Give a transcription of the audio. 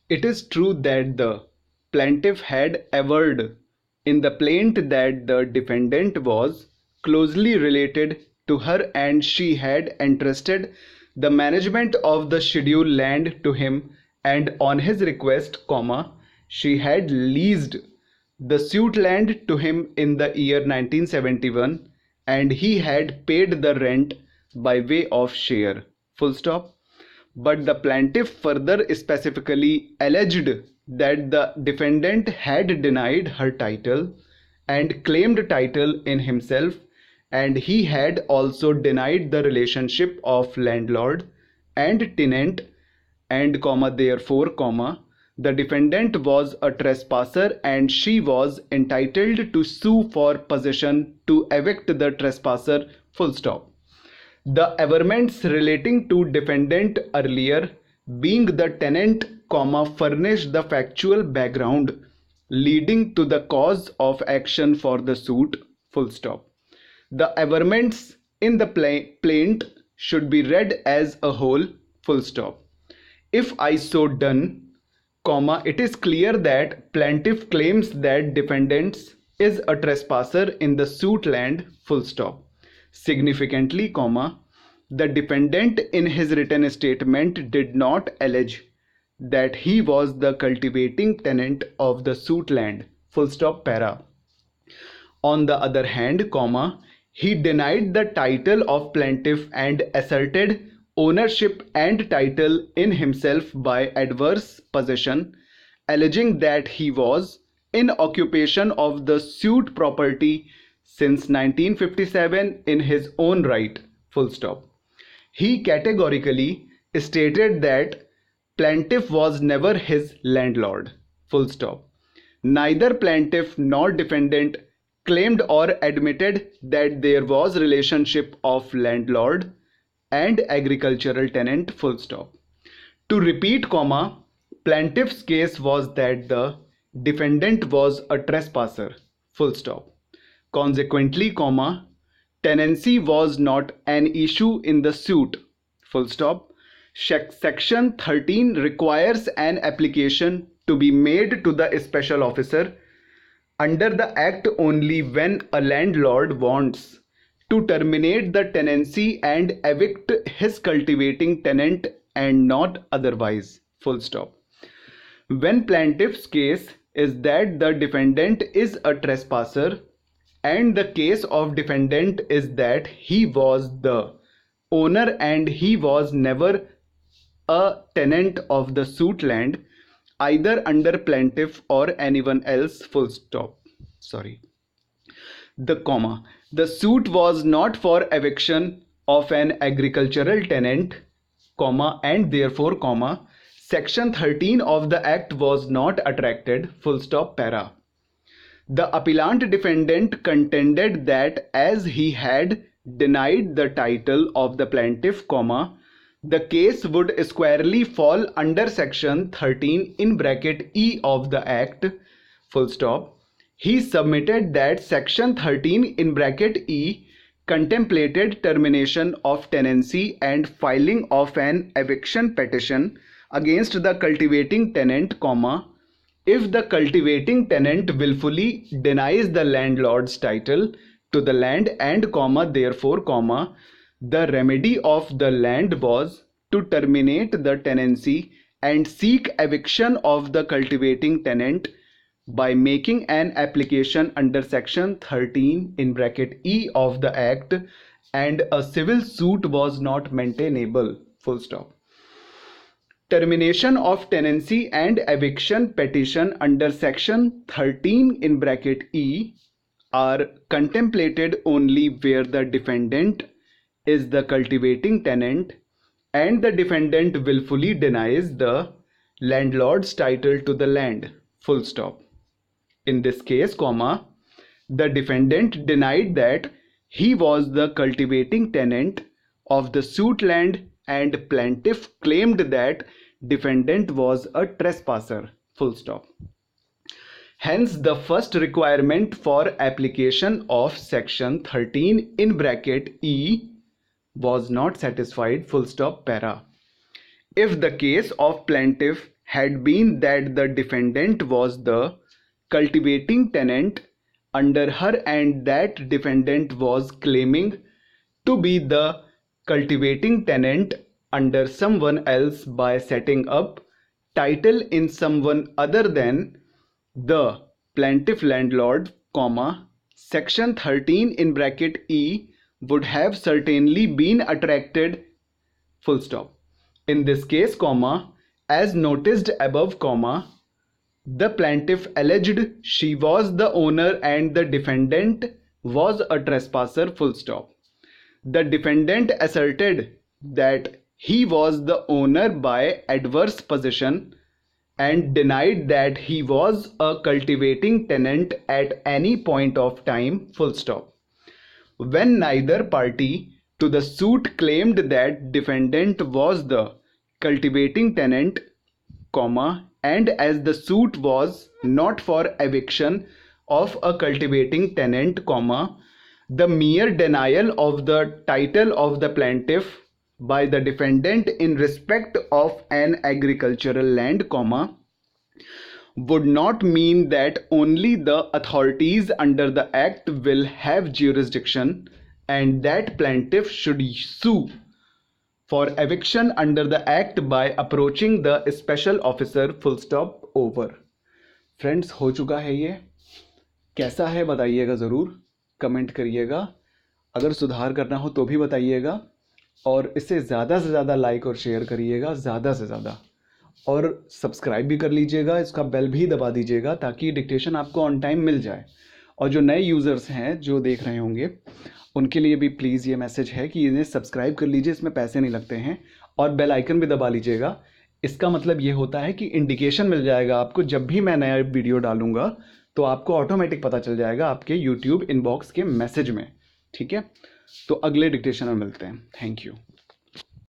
It is true that the plaintiff had averred in the plaint that the defendant was closely related to her and she had entrusted the management of the scheduled land to him, and on his request, she had leased the suit land to him in the year 1971, and he had paid the rent by way of share. Full stop. But the plaintiff further specifically alleged that the defendant had denied her title and claimed title in himself, and he had also denied the relationship of landlord and tenant, and therefore, the defendant was a trespasser and she was entitled to sue for possession to evict the trespasser. Full stop. The averments relating to defendant earlier being the tenant, furnish the factual background leading to the cause of action for the suit. Full stop. The averments in the plaint should be read as a whole. Full stop. If I so done, it is clear that plaintiff claims that defendants is a trespasser in the suit land. Full stop. Significantly, the defendant in his written statement did not allege that he was the cultivating tenant of the suit land. Full stop. Para. On the other hand, he denied the title of plaintiff and asserted ownership and title in himself by adverse possession, alleging that he was in occupation of the suit property since 1957 in his own right. Full stop. He categorically stated that plaintiff was never his landlord. Full stop. Neither plaintiff nor defendant claimed or admitted that there was relationship of landlord and agricultural tenant. Full stop. To repeat, plaintiff's case was that the defendant was a trespasser. Full stop. Consequently, tenancy was not an issue in the suit. Full stop. Section 13 requires an application to be made to the special officer under the act only when a landlord wants to terminate the tenancy and evict his cultivating tenant and not otherwise. Full stop. When plaintiff's case is that the defendant is a trespasser and the case of defendant is that he was the owner and he was never a tenant of the suit land either under plaintiff or anyone else. Full stop. Sorry. The suit was not for eviction of an agricultural tenant, and therefore, section 13 of the act was not attracted. Full stop. Para. The appellant defendant contended that as he had denied the title of the plaintiff, the case would squarely fall under section 13 in bracket E of the act. Full stop. He submitted that section 13 in bracket E contemplated termination of tenancy and filing of an eviction petition against the cultivating tenant, if the cultivating tenant willfully denies the landlord's title to the land and, therefore, the remedy of the land was to terminate the tenancy and seek eviction of the cultivating tenant by making an application under section 13 in bracket E of the act, and a civil suit was not maintainable. Full stop. Termination of tenancy and eviction petition under section 13 in bracket E are contemplated only where the defendant is the cultivating tenant and the defendant willfully denies the landlord's title to the land. Full stop. In this case, the defendant denied that he was the cultivating tenant of the suit land and plaintiff claimed that defendant was a trespasser. Full stop. Hence, the first requirement for application of section 13 in bracket E was not satisfied. Full stop. Para. If the case of plaintiff had been that the defendant was the cultivating tenant under her and that defendant was claiming to be the cultivating tenant under someone else by setting up title in someone other than the plaintiff landlord, comma, section 13 in bracket E would have certainly been attracted, full stop. In this case, comma, as noticed above, comma, the plaintiff alleged she was the owner and the defendant was a trespasser, full stop. The defendant asserted that he was the owner by adverse possession and denied that he was a cultivating tenant at any point of time, full stop. When neither party to the suit claimed that defendant was the cultivating tenant, comma, and as the suit was not for eviction of a cultivating tenant, comma, the mere denial of the title of the plaintiff by the defendant in respect of an agricultural land, comma, would not mean that only the authorities under the act will have jurisdiction and that plaintiff should sue for eviction under the act by approaching the special officer, full stop, over. Friends, हो चुका है ये। कैसा है बताइएगा, ज़रूर comment करिएगा। अगर सुधार करना हो तो भी बताइएगा और इसे ज़्यादा से ज़्यादा लाइक और शेयर करिएगा, ज़्यादा से ज़्यादा, और सब्सक्राइब भी कर लीजिएगा, इसका बेल भी दबा दीजिएगा ताकि डिक्टेशन आपको ऑन टाइम मिल जाए। और जो नए यूज़र्स हैं जो देख रहे होंगे उनके लिए भी प्लीज़ ये मैसेज है कि इन्हें सब्सक्राइब कर लीजिए, इसमें पैसे नहीं लगते हैं, और बेल आइकन भी दबा लीजिएगा। इसका मतलब ये होता है कि इंडिकेशन मिल जाएगा आपको, जब भी मैं नया वीडियो डालूंगा तो आपको ऑटोमेटिक पता चल जाएगा आपके यूट्यूब इनबॉक्स के मैसेज में। ठीक है, तो अगले डिक्टेशन में मिलते हैं। Thank you.